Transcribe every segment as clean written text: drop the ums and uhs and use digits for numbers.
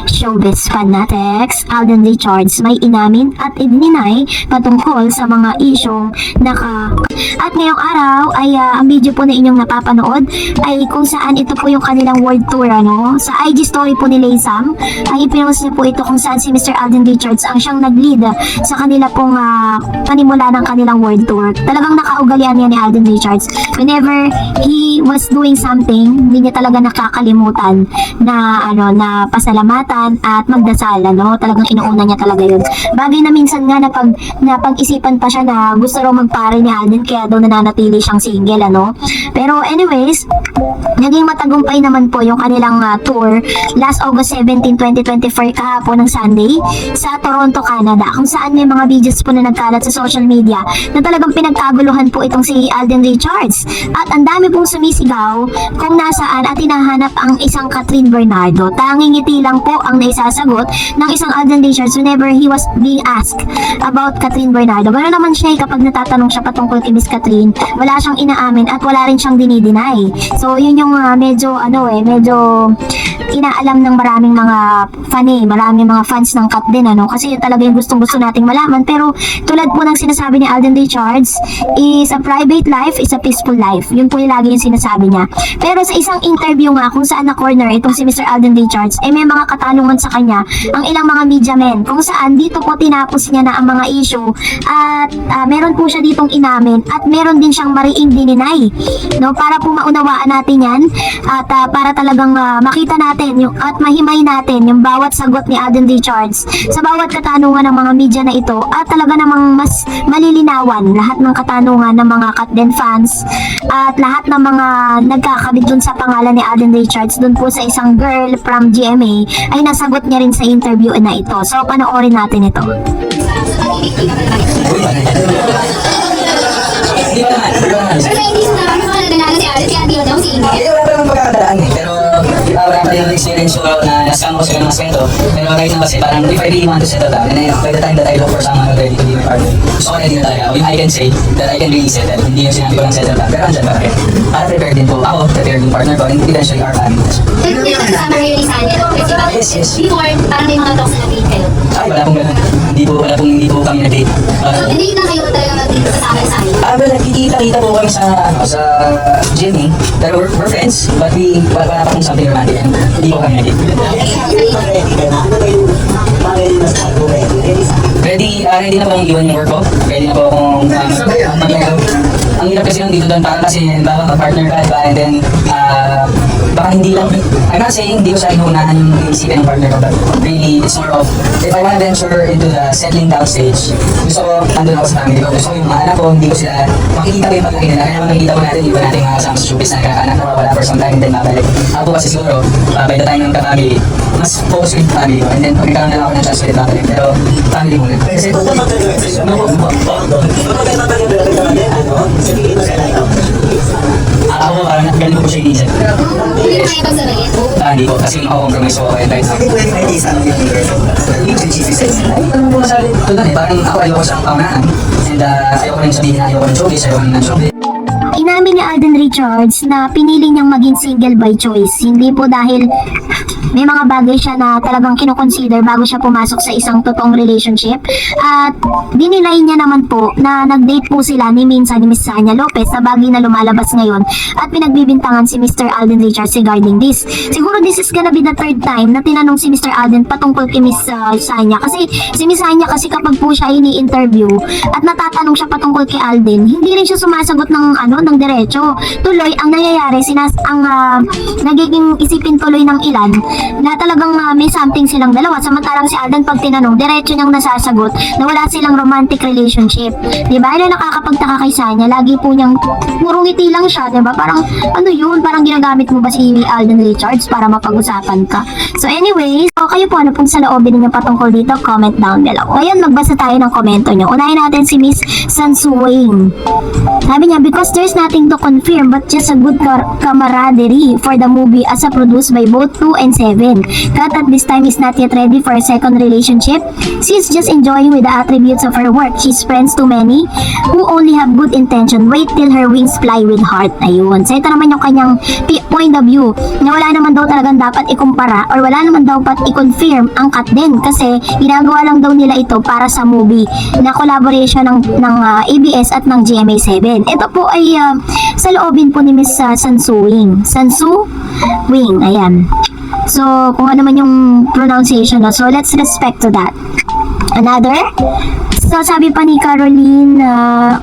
Showbiz fanatics, Alden Richards may inamin at idininay patungkol sa mga isyong At ngayong araw ay ang video po na inyong napapanood ay kung saan ito po yung kanilang world tour sa IG story po ni Laysam ay ipinost niya po ito kung saan si Mr. Alden Richards ang siyang nag-lead sa kanila pong panimula ng kanilang world tour. Talagang nakaugalian niya ni Alden Richards. Whenever he was doing something, hindi niya talaga nakakalimutan na na pasalamatan at magdasal, talagang inuuna niya talaga yun. Bagay na minsan nga napag-isipan pa siya na gusto raw magpare ni Alden kaya daw nananatili siyang single, Pero anyways, naging matagumpay naman po yung kanilang tour last August 17, 2024 kahapon ng Sunday sa Toronto, Canada, kung saan may mga videos po na nagkalat sa social media na talagang pinagkaguluhan po itong si Alden Richards at ang dami pong sumisigaw kung nasaan at hinahanap ang isang Catherine Bernardo. Tanging ngiti lang po ang naisasagot ng isang Alden Richards whenever he was being asked about Catherine Bernardo. Ganoon naman siya kapag natatanong siya patungkol kay Miss Catherine, wala siyang inaamin at wala rin siyang dinideny. So yun yung medyo inaalam ng maraming mga maraming mga fans ng Kat din, kasi yun talaga yung gustong-gusto nating malaman. Pero tulad po ng sinasabi ni Alden Richards, is a private life is a peaceful life. Yun po yung lagi yung sinasabi niya. Pero sa isang interview nga kung saan na corner itong si Mr. Alden Richards, may mga katanungan sa kanya ang ilang mga media men kung saan dito po tinapos niya na ang mga issue at meron po siya ditong inamin at meron din siyang mariing dininay, para po maunawaan natin yan at para talagang makita natin at mahimay natin yung bawat sagot ni Alden Richards sa bawat katanungan ng mga media na ito at talaga namang mas malilinawan lahat ng katanungan ng mga Katden fans at lahat ng mga nagkakabit dun sa pangalan ni Alden Richards dun po sa isang girl from GMA ay nasagot niya rin sa interview na ito. So panoorin natin ito. Wala pa yung experience ko na nascam ko sila ng askwento. Pero kahit na kasi parang if I really want to settle down and by the time that I look for someone ready to be my partner, gusto ko ready na talaga. I can say that I can really settle. Hindi yung sinabi ko lang settle down. Pero andyan pa rin. Para prepared din po ako, prepared yung partner ko, and eventually our family. Hindi ka kasama kayo ni Sanya, festival? Yes. Before, parang may mga talks na date kayo. Ay, wala pong ganun. Hindi po kami nag-date. So, hindi na kayo talaga mag-date kasama sa Sanya? Well, nagkikita-kita po kami sa gymming. Pero we're friends, but wala pa kong something romantic. Hindi po kami nag-date. Ready na po akong iwan yung work ko. Ready na po akong maglaro. Ang hirap kasi yung dito doon, parang kasi baka mag-partner ka, diba? And then, baka hindi lang, I'm not saying hindi ko siya inuunahan yung iisipin ng partner ko, but really, it's more of, if I wanna venture into the settling down stage, gusto ko, andun ako sa family ko, gusto ko yung mga anak ko, hindi ko sila, makikita ko yung pag-laki nila, kaya makikita ko natin, iba natin mga kasama sa showbiz na nakakaanak na wala for some time, then mabalik. Ako kasi siguro, by the time ng ka-family, mas focus with family ko, and then pag nagkaroon na lang ako ng chance ulit babalik, pero family muna. Kasi, ako parang ganun ko siya inisip. Hindi na kayo pagsabayin? Hindi ko, kasi makakompromise ko kahit kahit ano mo masabi? Tulad parang ako ayoko siyang paunahan. And ayoko rin sabihin na ayoko ng showbiz, ayoko rin ng showbiz. Inamin ni Alden Richards na pinili niyang maging single by choice. Hindi po dahil may mga bagay siya na talagang kinoconsider bago siya pumasok sa isang totoong relationship. At dinilay niya naman po na nag-date po sila ni Miss Sanya Lopez sa bagay na lumalabas ngayon at pinagbibintangan si Mr. Alden Richards regarding this. Siguro this is gonna be the third time na tinanong si Mr. Alden patungkol kay Miss Sanya. Kasi si Miss Sanya kasi kapag po siya ini-interview at natatanong siya patungkol kay Alden, hindi rin siya sumasagot ng diretso. Tuloy ang nangyayari nagiging isipin tuloy ng ilan na talagang may something silang dalawa, samantalang si Alden pag tinanong diretso niyang nasasagot na wala silang romantic relationship. Diba? Ano nakakapagtaka kay Sanya, lagi po niyang puro ngiti lang siya, diba? Parang ano yun, parang ginagamit mo ba si Alden Richards para mapag-usapan ka? So anyways, kayo po ano pong saloobin ninyo patungkol dito, comment down below. Ngayon magbasa tayo ng komento nyo. Unahin natin si Miss Sansuwain. Sabi niya, because there's nothing to confirm but just a good camaraderie for the movie as a produced by both 2 and 7. 7. Kat at this time is not yet ready for a second relationship. She's just enjoying with the attributes of her work. She's friends to many who only have good intention. Wait till her wings fly with heart. Ayun. So ito naman yung kanyang point of view na wala naman daw talagang dapat ikumpara or wala naman daw dapat i-confirm ang cut din kasi ginagawa lang daw nila ito para sa movie na collaboration ng ABS at ng GMA7. Ito po ay sa loobin po ni Miss Sansu Wing. Sansu Wing. Ayan. So, kung ano man yung pronunciation, no? So, let's respect to that. Another? So, sabi pa ni Caroline na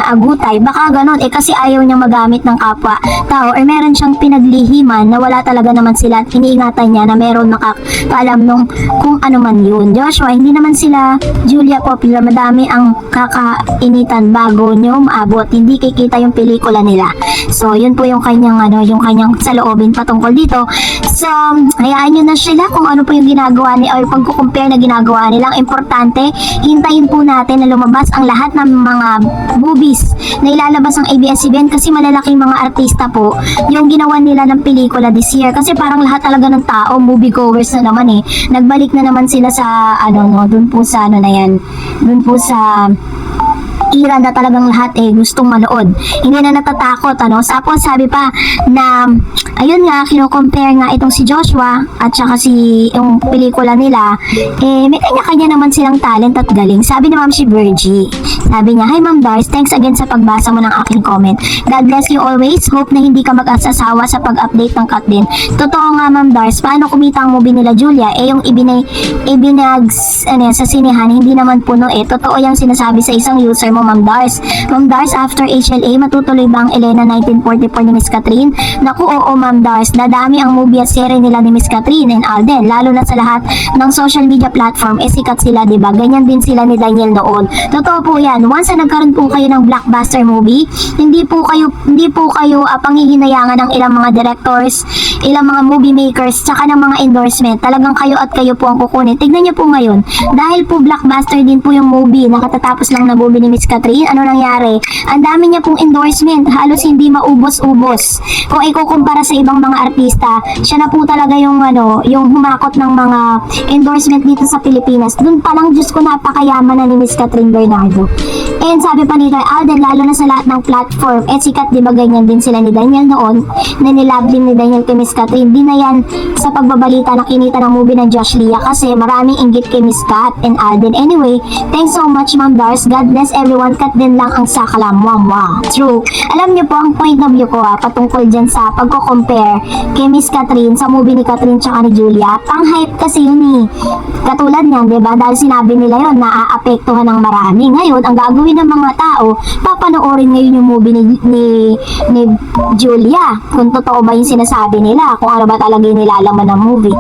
Agutay, baka ganon, kasi ayaw niyang magamit ng kapwa tao or meron siyang pinaglihiman na wala talaga naman sila at iniingatan niya na meron nakakaalam nung kung ano man yun. Joshua, hindi naman sila Julia popular, madami ang kakainitan bago niyo maabot, hindi kikita yung pelikula nila. So, yun po yung kanyang saloobin patungkol dito. So, hayaan nyo na sila kung ano po yung ginagawa or pagkukumpare na ginagawa nila. Ang importante, hintayin po natin na lumabas ang lahat ng mga movies na ilalabas ng ABS-CBN kasi malalaking mga artista po yung ginawa nila ng pelikula this year. Kasi parang lahat talaga ng tao, moviegoers na naman eh. Nagbalik na naman sila sa, dun po sa era na talagang lahat gustong manood. Hindi na natatakot, Tapos sabi pa na, ayun nga, kino-compare nga itong si Joshua at saka yung pelikula nila, may kanya-kanya naman silang talent at galing. Sabi ni Ma'am si Virgie, sabi niya, "Hi Ma'am Dars, thanks again sa pagbasa mo ng aking comment. God bless you always. Hope na hindi ka mag-asasawa sa pag-update ng cut din." Totoo nga Ma'am Dars, paano kumita ang movie nila Julia? Yung sa sinehan, hindi naman puno Totoo yung sinasabi sa isang user mo, Ma'am Dars. Ma'am Dars, after HLA, matutuloy ba ang Elena 1944 ni Miss Catherine? Naku, oo Ma'am Dars, dadami ang movie at series nila ni Miss Catherine and Alden, lalo na sa lahat ng social media platform, sikat sila, diba? Ganyan din sila ni Daniel noon. Totoo po yan. Once na nagkaroon po kayo ng blockbuster movie, hindi po kayo panghihinayangan ng ilang mga directors, ilang mga movie makers, tsaka ng mga endorsement. Talagang kayo at kayo po ang kukunin. Tignan niyo po ngayon, dahil po blockbuster din po yung movie, nakatatapos lang na movie ni Miss Catherine, ano nangyari? Ang dami niya pong endorsement, halos hindi maubos-ubos. Kung ikukumpara sa ibang mga artista, siya na po talaga yung humakot ng mga endorsement dito sa Pilipinas. Doon pa lang, Diyos ko, napakayaman na ni Miss Catherine Bernardo. And sabi pa ni Alden, lalo na sa lahat ng platform, sikat, di ba ganyan din sila ni Daniel noon, na nilove din ni Daniel kay Miss Catherine. Di na yan sa pagbabalita na kinita ng movie ng Josh Lia kasi maraming inggit kay Miss Kat and Alden. Anyway, thanks so much Ma'am Dars. God bless everyone. Kat din lang ang sakalam. Wow. True. Alam niyo po ang point of view ko patungkol dyan sa pagko-compare kay Miss Catherine sa movie ni Catherine tsaka ni Julia. Pang-hype kasi yun Katulad niyan, diba? Dahil sinabi nila yun, naaapektuhan ng marami. Ngayon, ang gagawin ng mga tao, papanoorin ngayon yung movie ni Julia. Kung totoo ba yung sinasabi nila, kung ano ba talaga yung nilalaman ng movie.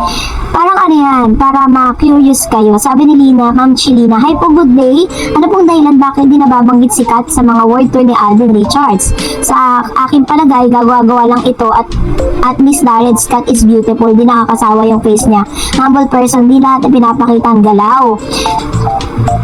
Parang yan, para ma-curious kayo. Sabi ni Lina, Ma'am Chilina, "Hi po, good day. Ano pong dahilan bakit di nababanggit si Kat sa mga word tour ni Alden Richards? Sa aking palagay, gagawa lang ito at Miss Darred's Kat is beautiful. Di nakakasawa yung face niya. Humble person, di lahat na pinapakita ang galaw."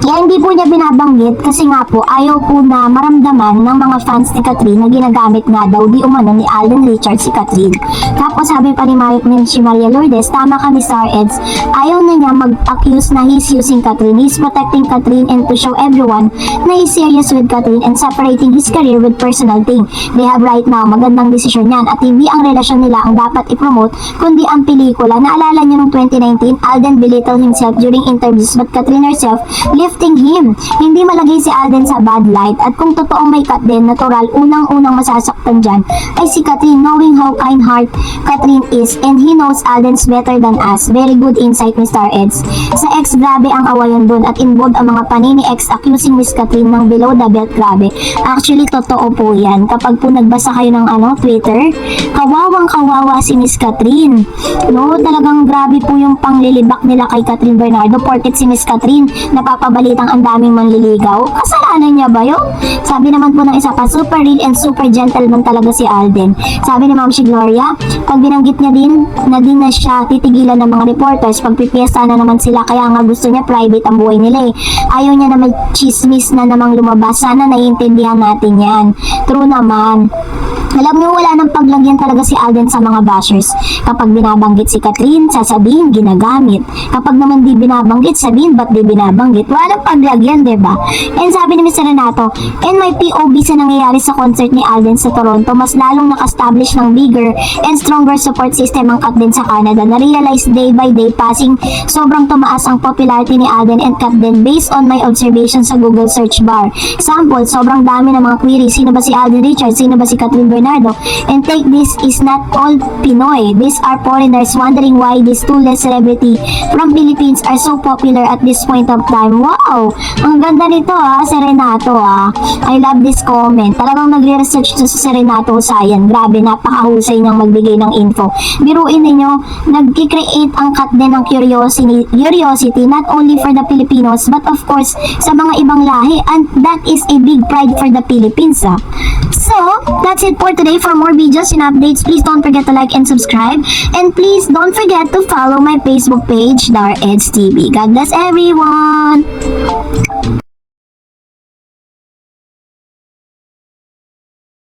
Kaya hindi po niya binabanggit kasi nga po ayaw po na maramdaman ng mga fans ni Catherine na ginagamit nga daw di umano ni Alden Richards si Catherine. Tapos sabi pa ni Maria Lourdes, "Tama ka Miss Eds, ayaw na niya mag-accuse na he's using Catherine. He's protecting Catherine and to show everyone na he's serious with Catherine and separating his career with personal thing. They have right now, magandang desisyon yan at hindi ang relasyon nila ang dapat i-promote kundi ang pelikula." Naalala niyo noong 2019, Alden belittled himself during interviews but Catherine herself lifting him. Hindi malagay si Alden sa bad light at kung totoong may cut din, natural, unang-unang masasaktan dyan ay si Catherine, knowing how kind heart Catherine is and he knows Alden's better than us. Very good insight Mr. Eds. Sa ex, grabe ang awayan dun at involved ang mga panini ex accusing Miss Catherine ng below the belt. Grabe. Actually, totoo po yan. Kapag po nagbasa kayo ng Twitter, kawawang-kawawa si Miss Catherine. Talagang grabe po yung panglilibak nila kay Catherine Bernardo porket si Miss Catherine napapabalik balitang ang daming manliligaw? Kasalanan niya ba yun? Sabi naman po ng isa pa, super real and super gentleman talaga si Alden. Sabi ni Ma'am si Gloria, pag binanggit niya din na siya titigilan ng mga reporters pag pipiesta na naman sila, kaya nga gusto niya private ang buhay nila eh. Ayaw niya na may chismis na namang lumabas. Sana naiintindihan natin yan. True naman. Alam niyo, wala nang paglagyan talaga si Alden sa mga bashers. Kapag binabanggit si Catherine, sasabihin ginagamit. Kapag naman di binabanggit, sabihin ba't di binabanggit? Walang paglagyan, diba? And sabi ni Mr. Renato, and my POV sa nangyayari sa concert ni Alden sa Toronto, mas lalong naka-establish ng bigger and stronger support system ang Kat din sa Canada. Na-realize day by day passing, sobrang tumaas ang popularity ni Alden and Kat din based on my observation sa Google search bar. Sample, sobrang dami ng mga queries. Sino ba si Alden Richards? Sino ba si Catherine Bernardo? And take this is not all Pinoy. These are foreigners wondering why these two less celebrity from Philippines are so popular at this point of time. Wow! Ang ganda nito si Renato I love this comment. Talagang nagre-research to si Renato Sayan. Grabe, napakahusay niyang magbigay ng info. Biruin ninyo, nagki-create ang Kat din ng curiosity not only for the Filipinos but of course sa mga ibang lahi, and that is a big pride for the Philippines. So, that's it for today. For more videos and updates, please don't forget to like and subscribe. And please don't forget to follow my Facebook page, Dar Eds TV. God bless everyone!